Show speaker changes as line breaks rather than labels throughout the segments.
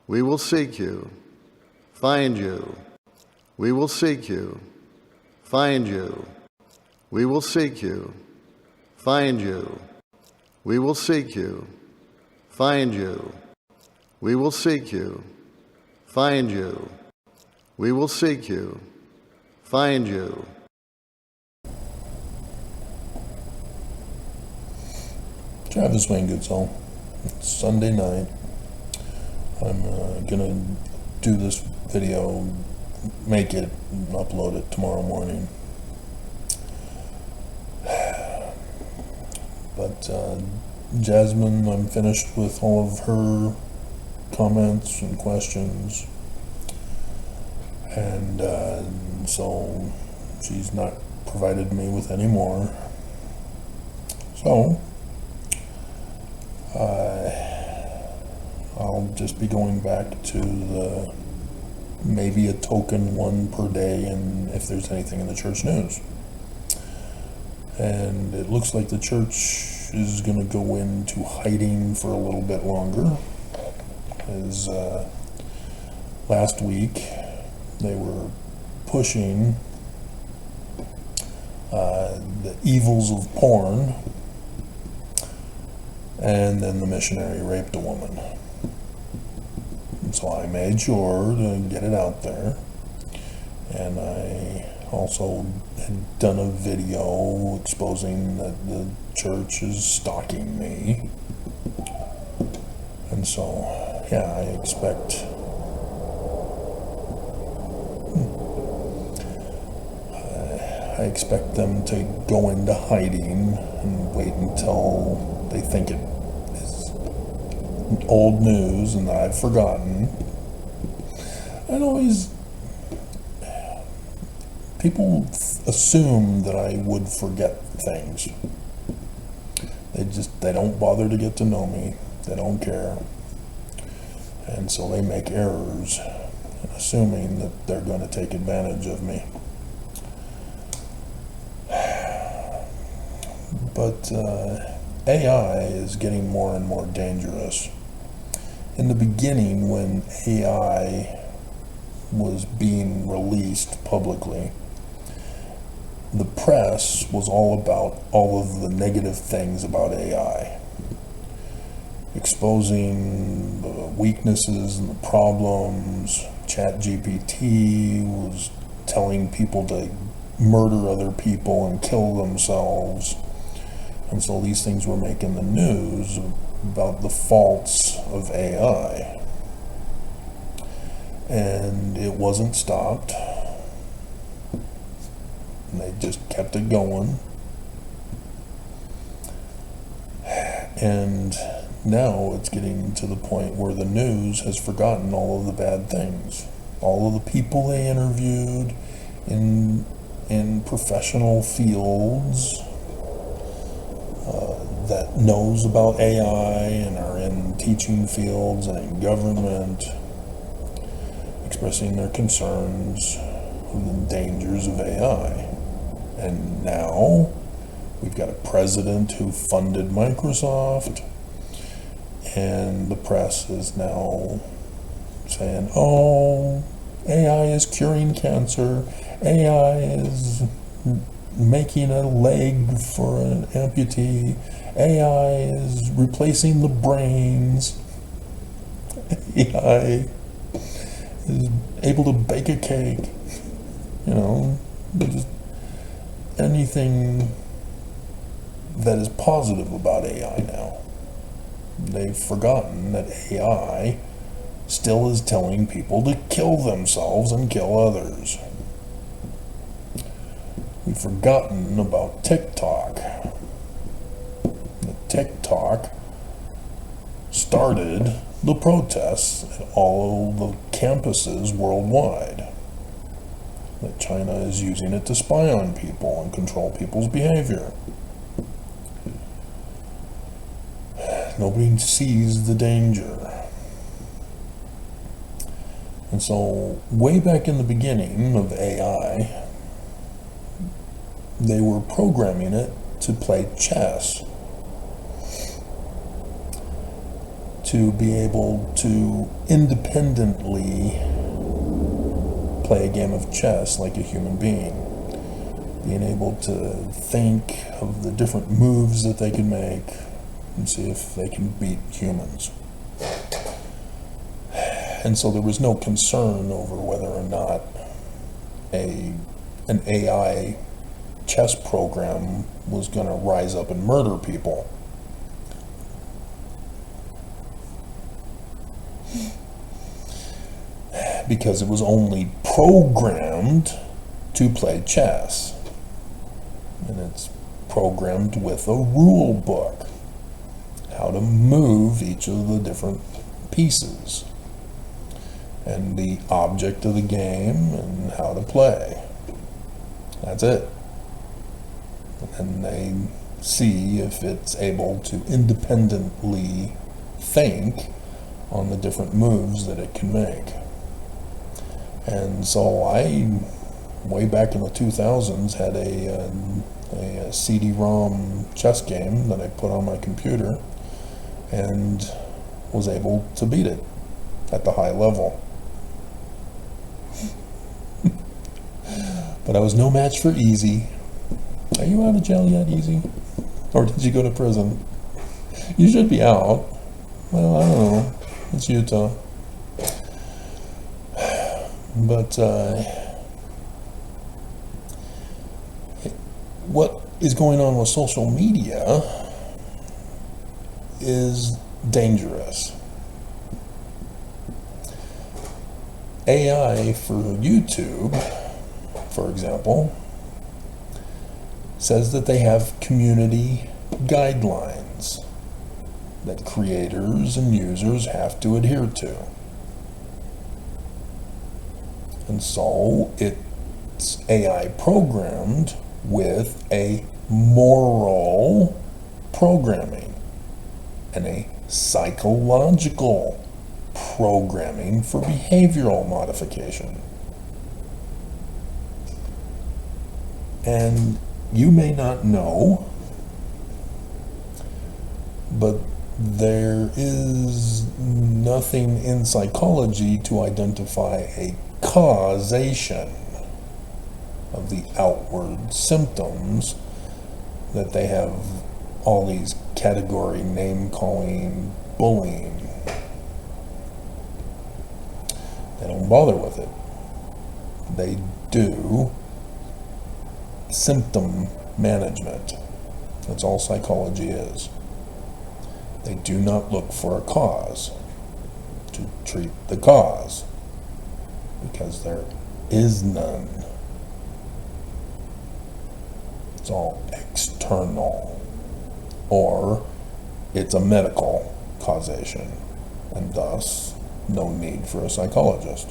We will seek you, find you. We will seek you, find you. We will seek you, find you. We will seek you, find you. We will seek you, find you. We will seek you, find you.
Travis Wayne Goodsall. It's Sunday night. I'm gonna do this video, make it, and upload it tomorrow morning. But Jasmine, I'm finished with all of her comments and questions, and so she's not provided me with any more. So I'll just be going back to the maybe a token one per day, and if there's anything in the church news. And it looks like the church is going to go into hiding for a little bit longer. As last week they were pushing the evils of porn, and then the missionary raped a woman. And so I made sure to get it out there, and I also had done a video exposing that the church is stalking me. And so, yeah, I expect them to go into hiding and wait until they think it is old news and that I've forgotten. People assume that I would forget things. They don't bother to get to know me. They don't care. And so they make errors, assuming that they're going to take advantage of me. But AI is getting more and more dangerous. In the beginning, when AI was being released publicly, the press was all about all of the negative things about AI, exposing the weaknesses and the problems. ChatGPT was telling people to murder other people and kill themselves. And so these things were making the news about the faults of AI. And it wasn't stopped. And they just kept it going. And now it's getting to the point where the news has forgotten all of the bad things. All of the people they interviewed in professional fields that knows about AI and are in teaching fields and in government, expressing their concerns of the dangers of AI. And now we've got a president who funded Microsoft, and the press is now saying, oh, AI is curing cancer, AI is making a leg for an amputee, AI is replacing the brains, AI is able to bake a cake, just anything that is positive about AI now. They've forgotten that AI still is telling people to kill themselves and kill others. We've forgotten about TikTok. TikTok started the protests at all the campuses worldwide. That China is using it to spy on people and control people's behavior. Nobody sees the danger. And so, way back in the beginning of AI, they were programming it to play chess, to be able to independently play a game of chess like a human being, being able to think of the different moves that they can make and see if they can beat humans. And so there was no concern over whether or not an AI chess program was going to rise up and murder people. Because it was only programmed to play chess. And it's programmed with a rule book, how to move each of the different pieces, and the object of the game, and how to play. That's it. And they see if it's able to independently think on the different moves that it can make. And so I, way back in the 2000s, had a CD-ROM chess game that I put on my computer and was able to beat it at the high level. But I was no match for Easy. Are you out of jail yet, Easy? Or did you go to prison? You should be out. Well, I don't know. It's Utah. But what is going on with social media is dangerous. AI for YouTube, for example, says that they have community guidelines that creators and users have to adhere to. And so it's AI programmed with a moral programming and a psychological programming for behavioral modification. And you may not know, but there is nothing in psychology to identify a causation of the outward symptoms that they have all these category name calling, bullying. They don't bother with it. They do symptom management. That's all psychology is. They do not look for a cause to treat the cause, because there is none. It's all external, or it's a medical causation, and thus no need for a psychologist.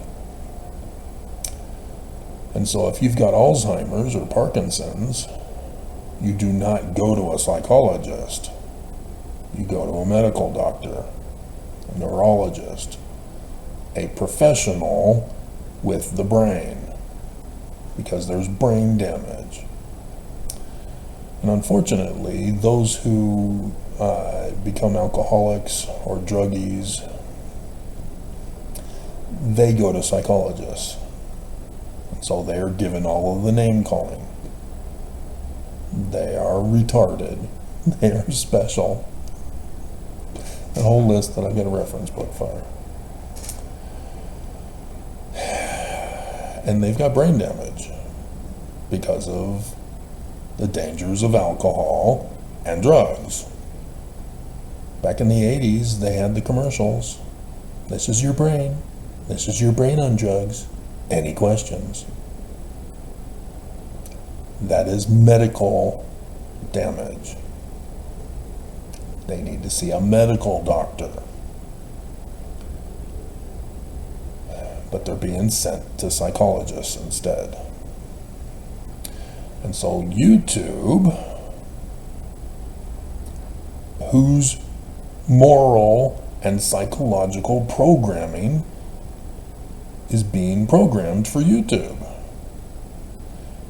And so if you've got Alzheimer's or Parkinson's, you do not go to a psychologist. You go to a medical doctor, a neurologist, a professional with the brain, because there's brain damage. And unfortunately, those who become alcoholics or druggies, they go to psychologists. And so they are given all of the name calling. They are retarded. They are special. A whole list that I've got a reference book for. And they've got brain damage because of the dangers of alcohol and drugs. Back in the 80s, they had the commercials. This is your brain. This is your brain on drugs. Any questions? That is medical damage. They need to see a medical doctor. But they're being sent to psychologists instead. And so YouTube, whose moral and psychological programming is being programmed for YouTube.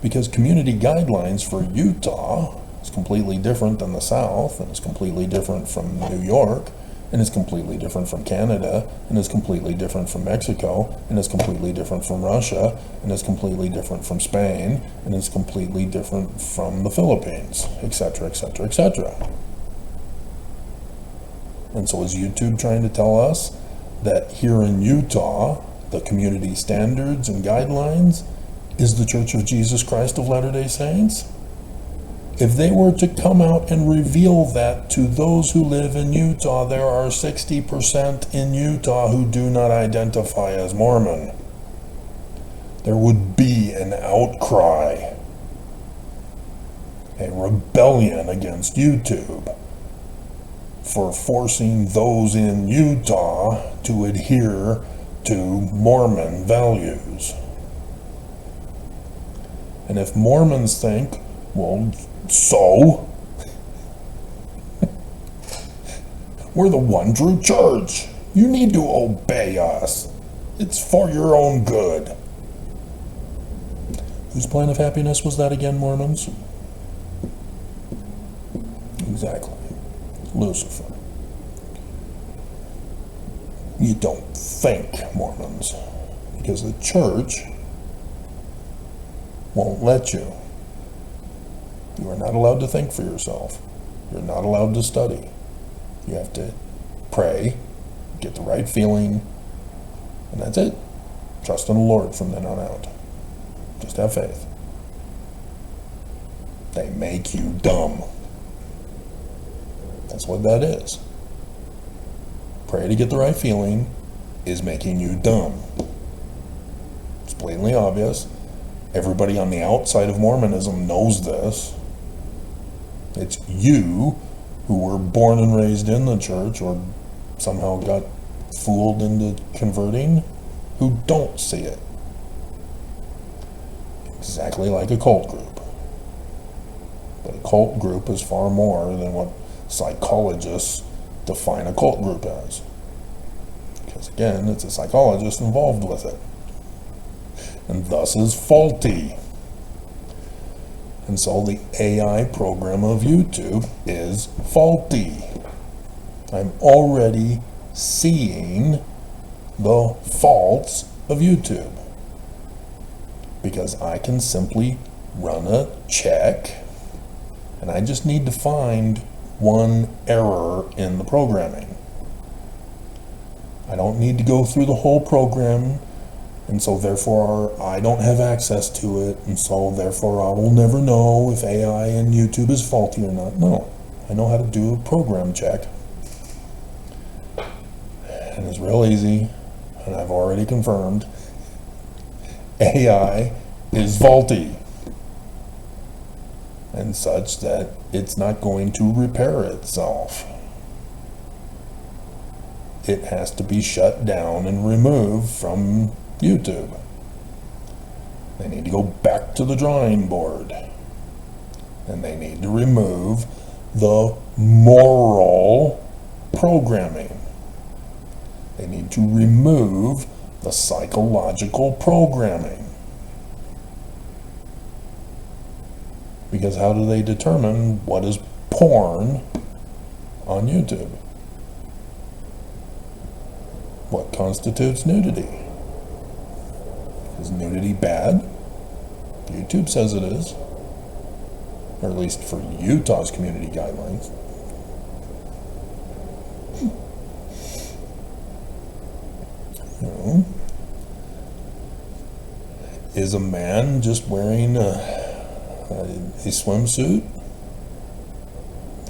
Because community guidelines for Utah is completely different than the South, and it's completely different from New York, and is completely different from Canada, and is completely different from Mexico, and is completely different from Russia, and is completely different from Spain, and is completely different from the Philippines, etc., etc., etc. And so is YouTube trying to tell us that here in Utah, the community standards and guidelines is the Church of Jesus Christ of Latter-day Saints? If they were to come out and reveal that to those who live in Utah, there are 60% in Utah who do not identify as Mormon. There would be an outcry, a rebellion against YouTube for forcing those in Utah to adhere to Mormon values. And if Mormons think, well, so? We're the one true church. You need to obey us. It's for your own good. Whose plan of happiness was that again, Mormons? Exactly. Lucifer. You don't think, Mormons, because the church won't let you. You are not allowed to think for yourself. You're not allowed to study. You have to pray, get the right feeling, and that's it. Trust in the Lord from then on out. Just have faith. They make you dumb. That's what that is. Pray to get the right feeling is making you dumb. It's blatantly obvious. Everybody on the outside of Mormonism knows this. It's you who were born and raised in the church or somehow got fooled into converting who don't see it. Exactly like a cult group. But a cult group is far more than what psychologists define a cult group as. Because again, it's a psychologist involved with it. And thus is faulty. And so the AI program of YouTube is faulty. I'm already seeing the faults of YouTube. Because I can simply run a check, and I just need to find one error in the programming. I don't need to go through the whole program, and so therefore I don't have access to it, and so therefore I will never know if AI in YouTube is faulty or not. No, I know how to do a program check, and it's real easy, and I've already confirmed AI is faulty, and such that it's not going to repair itself. It has to be shut down and removed from YouTube. They need to go back to the drawing board, and they need to remove the moral programming. They need to remove the psychological programming. Because how do they determine what is porn on YouTube? What constitutes nudity? Is nudity bad? YouTube says it is. Or at least for Utah's community guidelines. You know, is a man just wearing a swimsuit?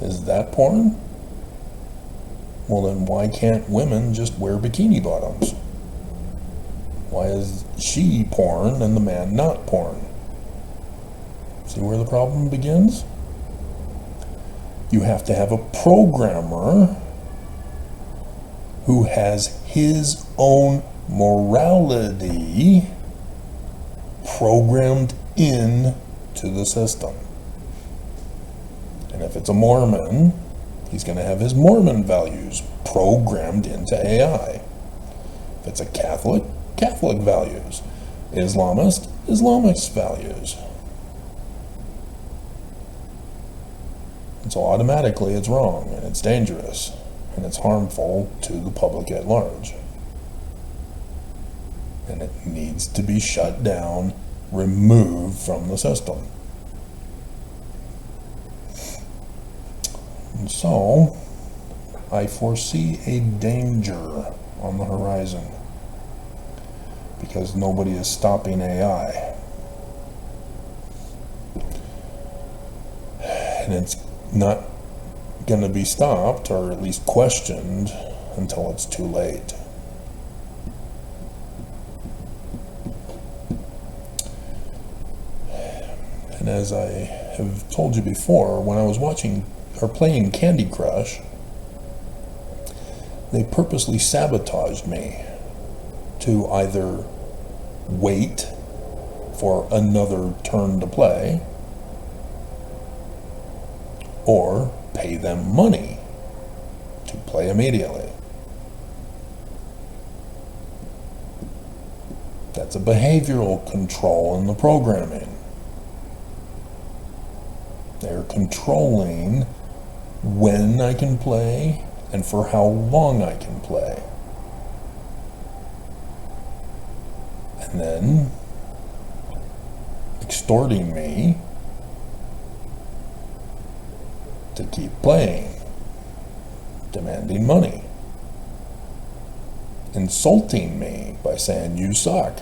Is that porn? Well, then why can't women just wear bikini bottoms? Why is she porn and the man not porn? See where the problem begins? You have to have a programmer who has his own morality programmed in to the system. And if it's a Mormon, he's going to have his Mormon values programmed into AI. If it's a Catholic, Catholic values. Islamist, Islamist values. And so automatically it's wrong and it's dangerous. and it's harmful to the public at large. And it needs to be shut down, removed from the system. And so, I foresee a danger on the horizon because nobody is stopping AI. And it's not going to be stopped, or at least questioned, until it's too late. And as I have told you before, when I was watching or playing Candy Crush, they purposely sabotaged me to either wait for another turn to play or pay them money to play immediately. That's a behavioral control in the programming. They're controlling when I can play and for how long I can play. And then extorting me to keep playing, demanding money, insulting me by saying you suck,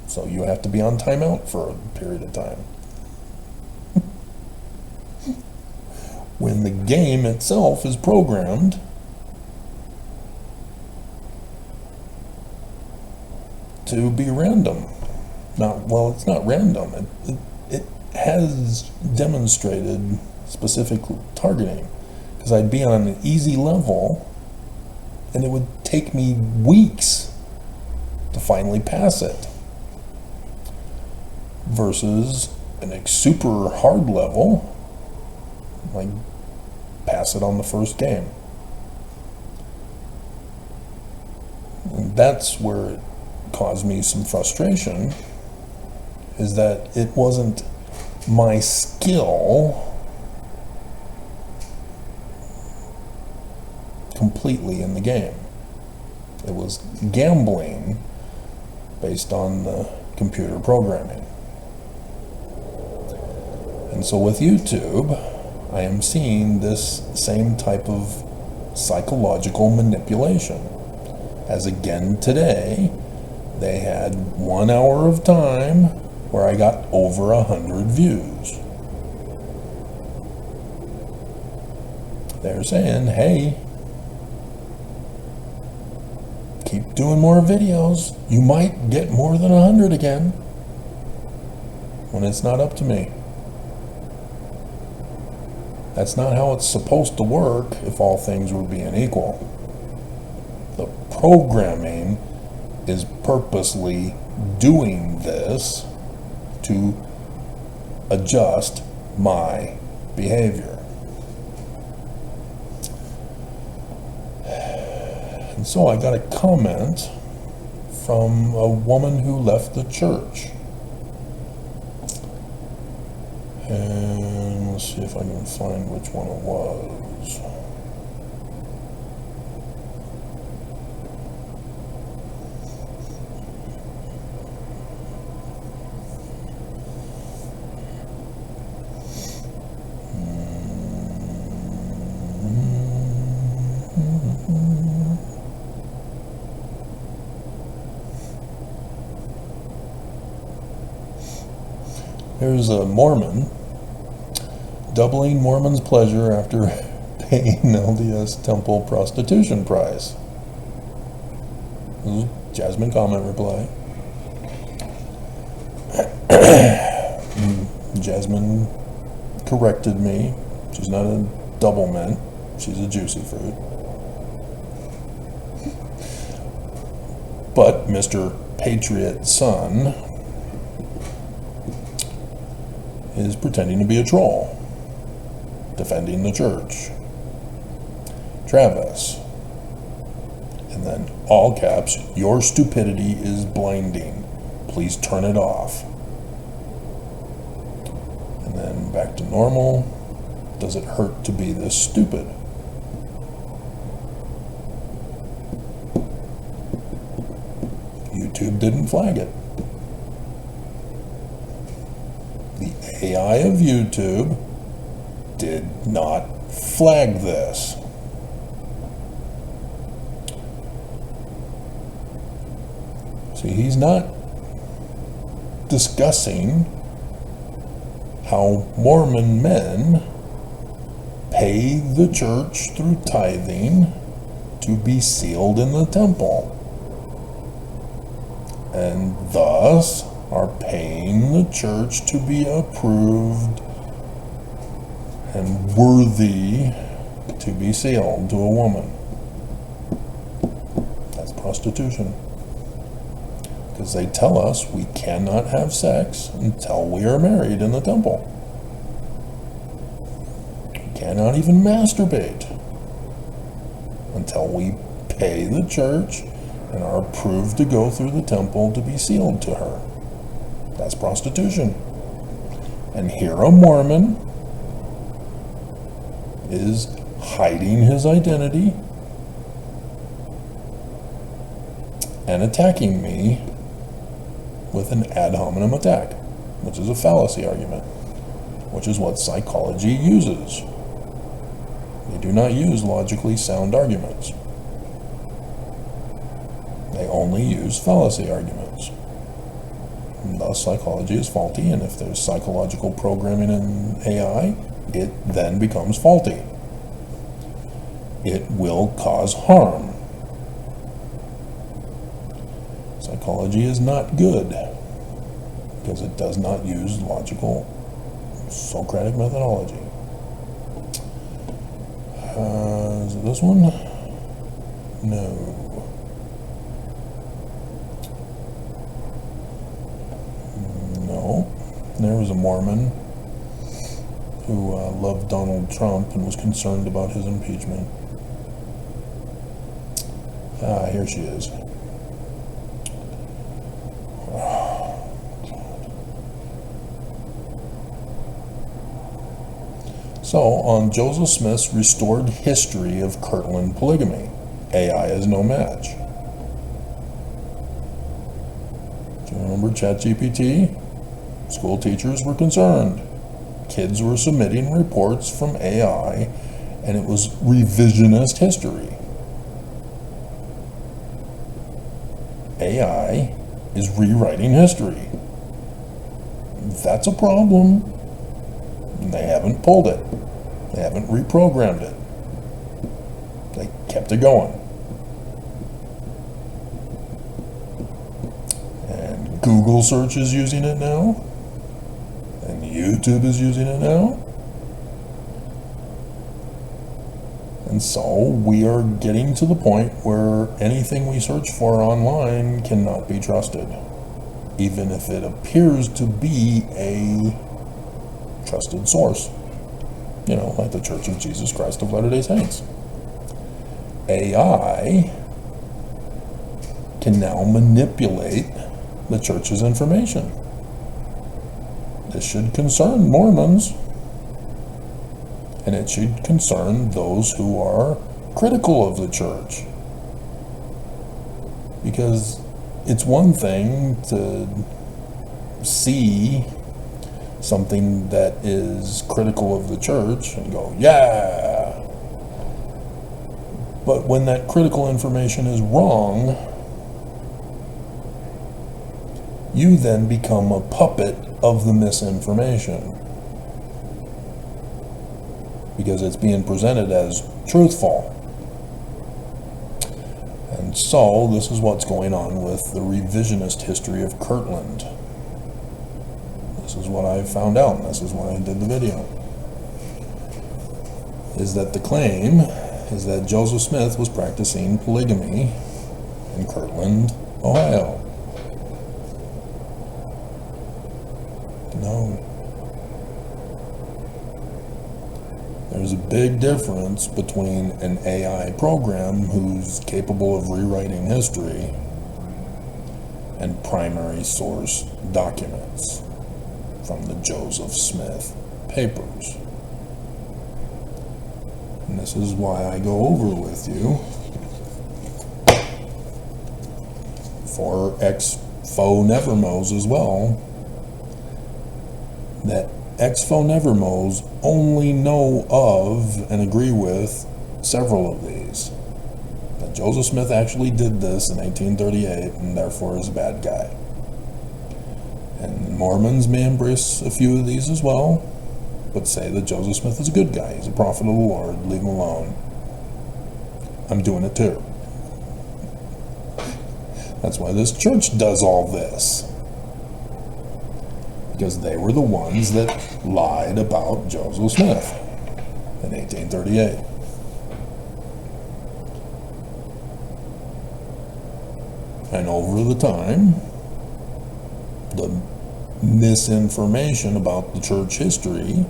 so you have to be on timeout for a period of time. When the game itself is programmed to be random. Well, it's not random. It has demonstrated specific targeting, because I'd be on an easy level and it would take me weeks to finally pass it, versus a super hard level, like pass it on the first game. And that's where it caused me some frustration, is that it wasn't my skill completely in the game. It was gambling based on the computer programming. And so with YouTube, I am seeing this same type of psychological manipulation. As again today, they had 1 hour of time where I got over 100 views. They're saying, hey, keep doing more videos. You might get more than 100 again, when it's not up to me. That's not how it's supposed to work if all things were being equal. The programming is purposely doing this to adjust my behavior. And so I got a comment from a woman who left the church. And let's see if I can find which one it was. There's a Mormon doubling Mormon's pleasure after paying LDS temple prostitution price. Jasmine comment reply. Jasmine corrected me. She's not a double mint. She's a juicy fruit. But Mr. Patriot Son is pretending to be a troll, defending the church. Travis. And then all caps, your stupidity is blinding. Please turn it off. And then back to normal. Does it hurt to be this stupid? YouTube didn't flag it. The AI of YouTube did not flag this. See, he's not discussing how Mormon men pay the church through tithing to be sealed in the temple, and thus are paying the church to be approved and worthy to be sealed to a woman. That's prostitution. Because they tell us we cannot have sex until we are married in the temple. We cannot even masturbate until we pay the church and are approved to go through the temple to be sealed to her. That's prostitution. And here a Mormon is hiding his identity and attacking me with an ad hominem attack, which is a fallacy argument, which is what psychology uses. They do not use logically sound arguments. They only use fallacy arguments. And thus, psychology is faulty, and if there's psychological programming in AI, it then becomes faulty. It will cause harm. Psychology is not good because it does not use logical Socratic methodology. Is it this one? No. No. There was a Mormon who loved Donald Trump and was concerned about his impeachment. Here she is. So, on Joseph Smith's restored history of Kirtland polygamy, AI is no match. Do you remember ChatGPT? School teachers were concerned. Kids were submitting reports from AI, and it was revisionist history. AI is rewriting history. That's a problem. They haven't pulled it. They haven't reprogrammed it. They kept it going. And Google search is using it now. And YouTube is using it now. And so we are getting to the point where anything we search for online cannot be trusted, even if it appears to be a trusted source, like the Church of Jesus Christ of Latter-day Saints. AI can now manipulate the church's information. This should concern Mormons, and it should concern those who are critical of the church, because it's one thing to see something that is critical of the church and go, yeah. But when that critical information is wrong, you then become a puppet of the misinformation because it's being presented as truthful. And so this is what's going on with the revisionist history of Kirtland. This is what I found out, and this is why I did the video. Is that the claim is that Joseph Smith was practicing polygamy in Kirtland, Ohio. No. There's a big difference between an AI program who's capable of rewriting history and primary source documents from the Joseph Smith papers. And this is why I go over with you for ex-faux nevermos as well, that ex-faux nevermos only know of and agree with several of these. That Joseph Smith actually did this in 1838 and therefore is a bad guy. And Mormons may embrace a few of these as well, but say that Joseph Smith is a good guy. He's a prophet of the Lord. Leave him alone. I'm doing it too. That's why this church does all this. Because they were the ones that lied about Joseph Smith in 1838. And over the time, the misinformation about the church history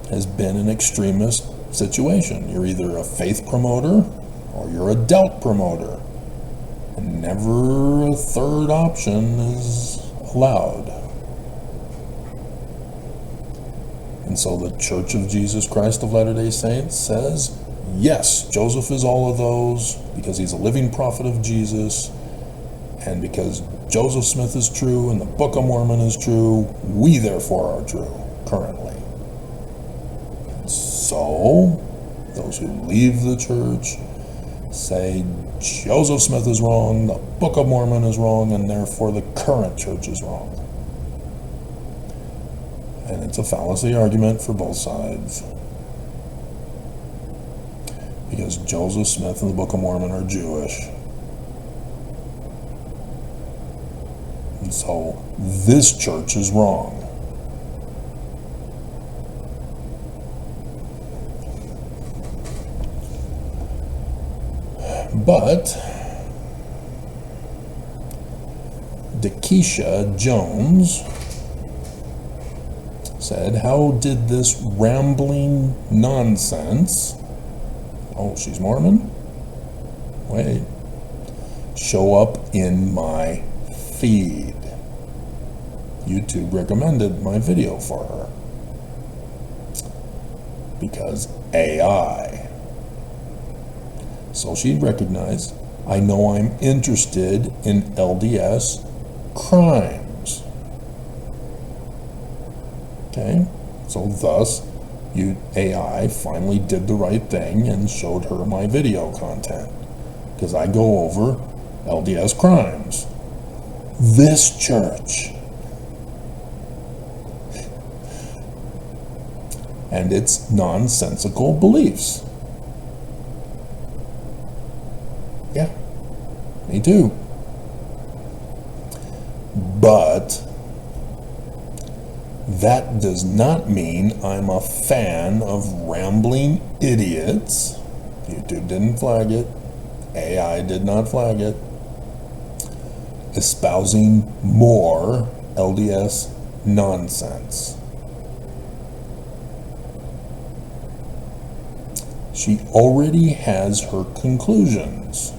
has been an extremist situation. You're either a faith promoter or you're a doubt promoter. And never a third option is allowed. And so the Church of Jesus Christ of Latter-day Saints says, yes, Joseph is all of those because he's a living prophet of Jesus, and because Joseph Smith is true and the Book of Mormon is true, we therefore are true currently. And so those who leave the church say Joseph Smith is wrong, the Book of Mormon is wrong, and therefore the current church is wrong. And it's a fallacy argument for both sides. Because Joseph Smith and the Book of Mormon are Jewish. And so this church is wrong. But Dakisha Jones said, how did this rambling nonsense, oh, she's Mormon? Wait, show up in my feed? YouTube recommended my video for her. Because AI. So she recognized, I know I'm interested in LDS crimes. Okay, so thus, AI finally did the right thing and showed her my video content. Because I go over LDS crimes. This church. And its nonsensical beliefs. Yeah, me too. But that does not mean I'm a fan of rambling idiots. YouTube didn't flag it. AI did not flag it. Espousing more LDS nonsense. She already has her conclusions.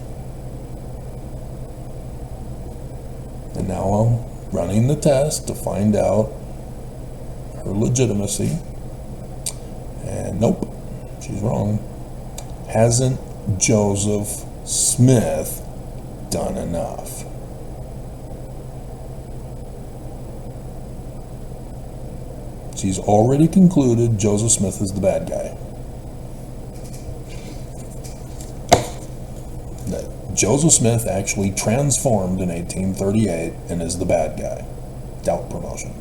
And now I'm running the test to find out her legitimacy. And nope, she's wrong. Hasn't Joseph Smith done enough? She's already concluded Joseph Smith is the bad guy. That Joseph Smith actually transformed in 1838 and is the bad guy. Doubt promotion.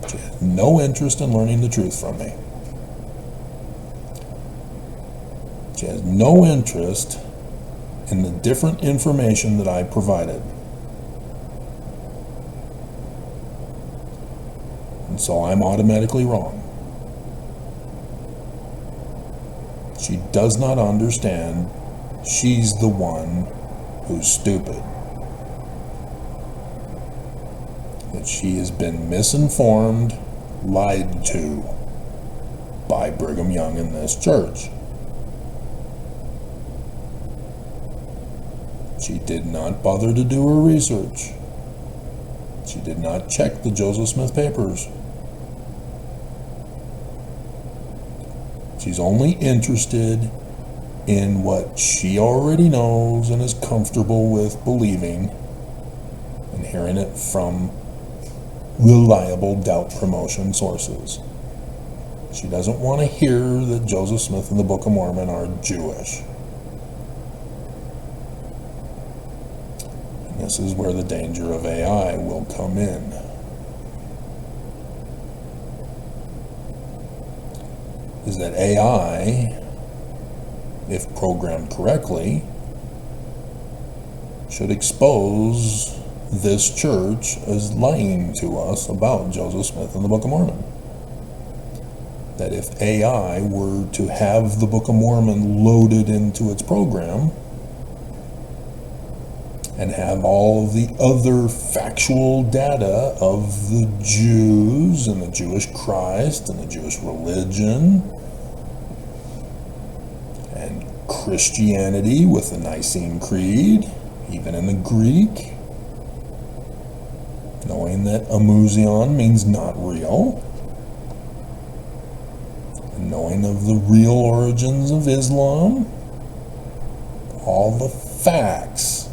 She has no interest in learning the truth from me. She has no interest in the different information that I provided. And so I'm automatically wrong. She does not understand she's the one who's stupid. That she has been misinformed, lied to by Brigham Young in this church. She did not bother to do her research. She did not check the Joseph Smith papers. She's only interested in what she already knows and is comfortable with believing and hearing it from reliable doubt promotion sources. She doesn't want to hear that Joseph Smith and the Book of Mormon are Jewish. And this is where the danger of AI will come in. Is that AI, if programmed correctly, should expose this church as lying to us about Joseph Smith and the Book of Mormon. That if AI were to have the Book of Mormon loaded into its program and have all of the other factual data of the Jews and the Jewish Christ and the Jewish religion and Christianity with the Nicene Creed, even in the Greek, knowing that amusion means not real, and knowing of the real origins of Islam, all the facts,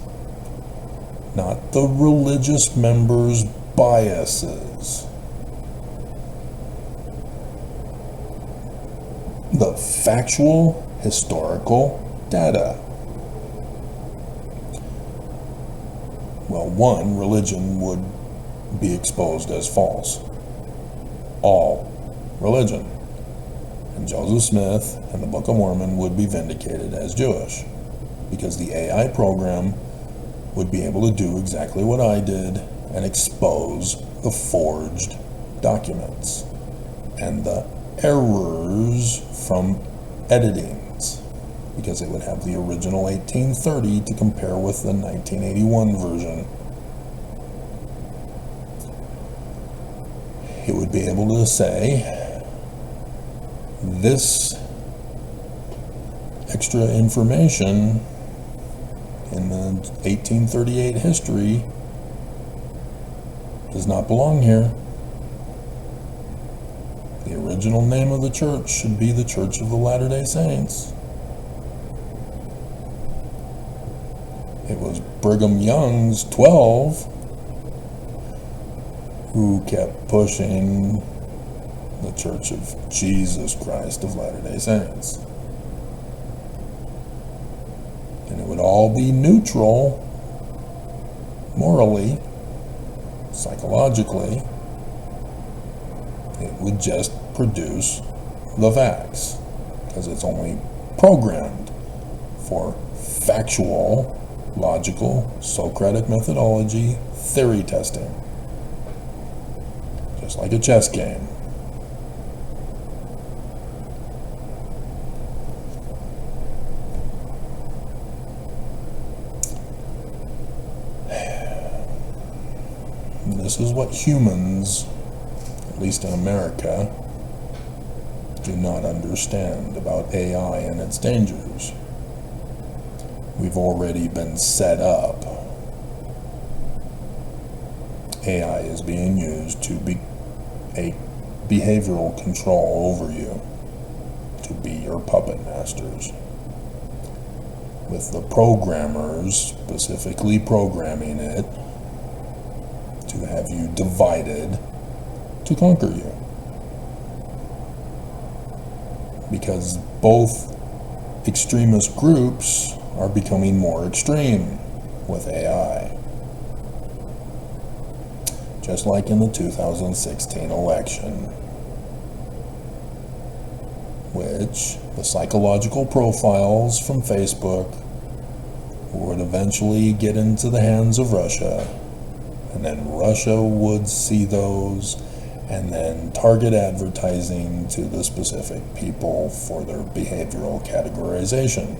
not the religious members' biases. The factual, historical data. Well, one, religion would be exposed as false. All religion. And Joseph Smith and the Book of Mormon would be vindicated as Jewish, because the AI program would be able to do exactly what I did and expose the forged documents and the errors from editings, because it would have the original 1830 to compare with the 1981 version. It would be able to say, this extra information in the 1838 history does not belong here. The original name of the church should be the Church of the Latter-day Saints. It was Brigham Young's 12 who kept pushing the Church of Jesus Christ of Latter-day Saints. And it would all be neutral, morally, psychologically. It would just produce the facts, because it's only programmed for factual, logical, Socratic methodology, theory testing. Just like a chess game. This is what humans, at least in America, do not understand about AI and its dangers. We've already been set up. AI is being used to be a behavioral control over you, to be your puppet masters, with the programmers specifically programming it to have you divided to conquer you. Because both extremist groups are becoming more extreme with AI. Just like in the 2016 election, which the psychological profiles from Facebook would eventually get into the hands of Russia, and then Russia would see those and then target advertising to the specific people for their behavioral categorization.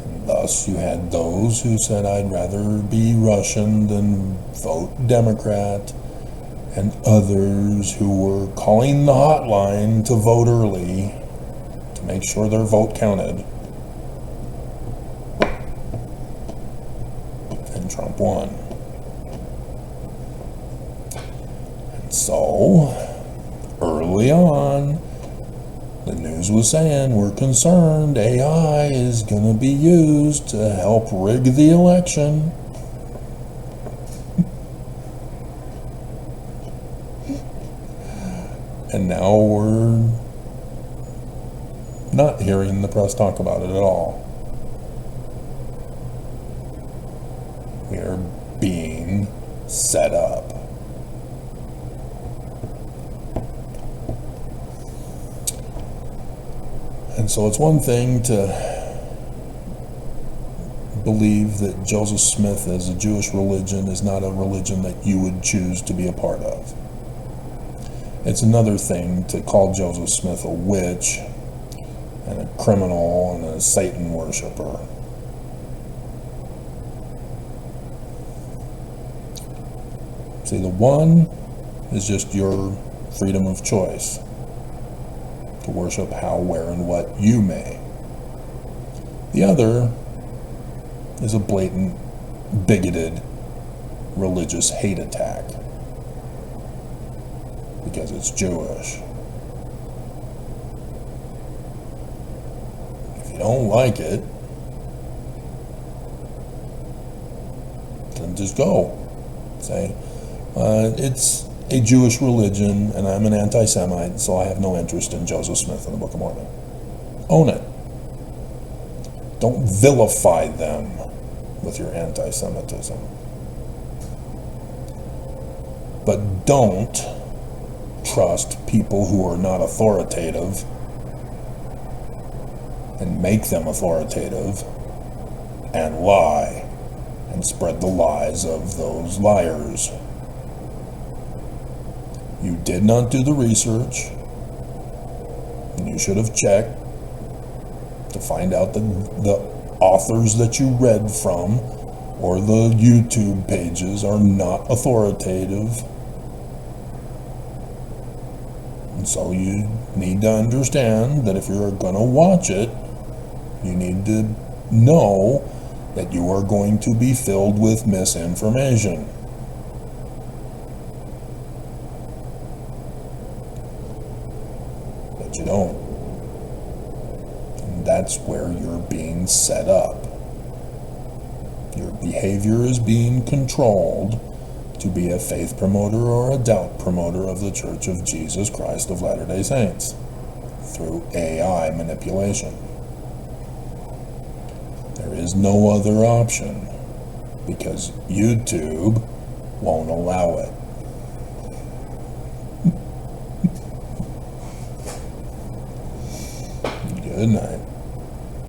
And thus you had those who said, I'd rather be Russian than vote Democrat, and others who were calling the hotline to vote early to make sure their vote counted. And Trump won. And so, early on, The news was saying, we're concerned AI is going to be used to help rig the election. And now we're not hearing the press talk about it at all. We are being set up. And so it's one thing to believe that Joseph Smith as a Jewish religion is not a religion that you would choose to be a part of. It's another thing to call Joseph Smith a witch and a criminal and a Satan worshiper. See, the one is just your freedom of choice to worship how, where, and what you may. The other is a blatant, bigoted, religious hate attack because it's Jewish. If you don't like it, then just go. Say, it's a Jewish religion, and I'm an anti-Semite, so I have no interest in Joseph Smith and the Book of Mormon. Own it. Don't vilify them with your anti-Semitism. But don't trust people who are not authoritative and make them authoritative and lie and spread the lies of those liars. You did not do the research, and you should have checked to find out the authors that you read from or the YouTube pages are not authoritative. And so you need to understand that if you're going to watch it, you need to know that you are going to be filled with misinformation. But you don't. And that's where you're being set up. Your behavior is being controlled to be a faith promoter or a doubt promoter of the Church of Jesus Christ of Latter-day Saints through AI manipulation. There is no other option because YouTube won't allow it. Good night.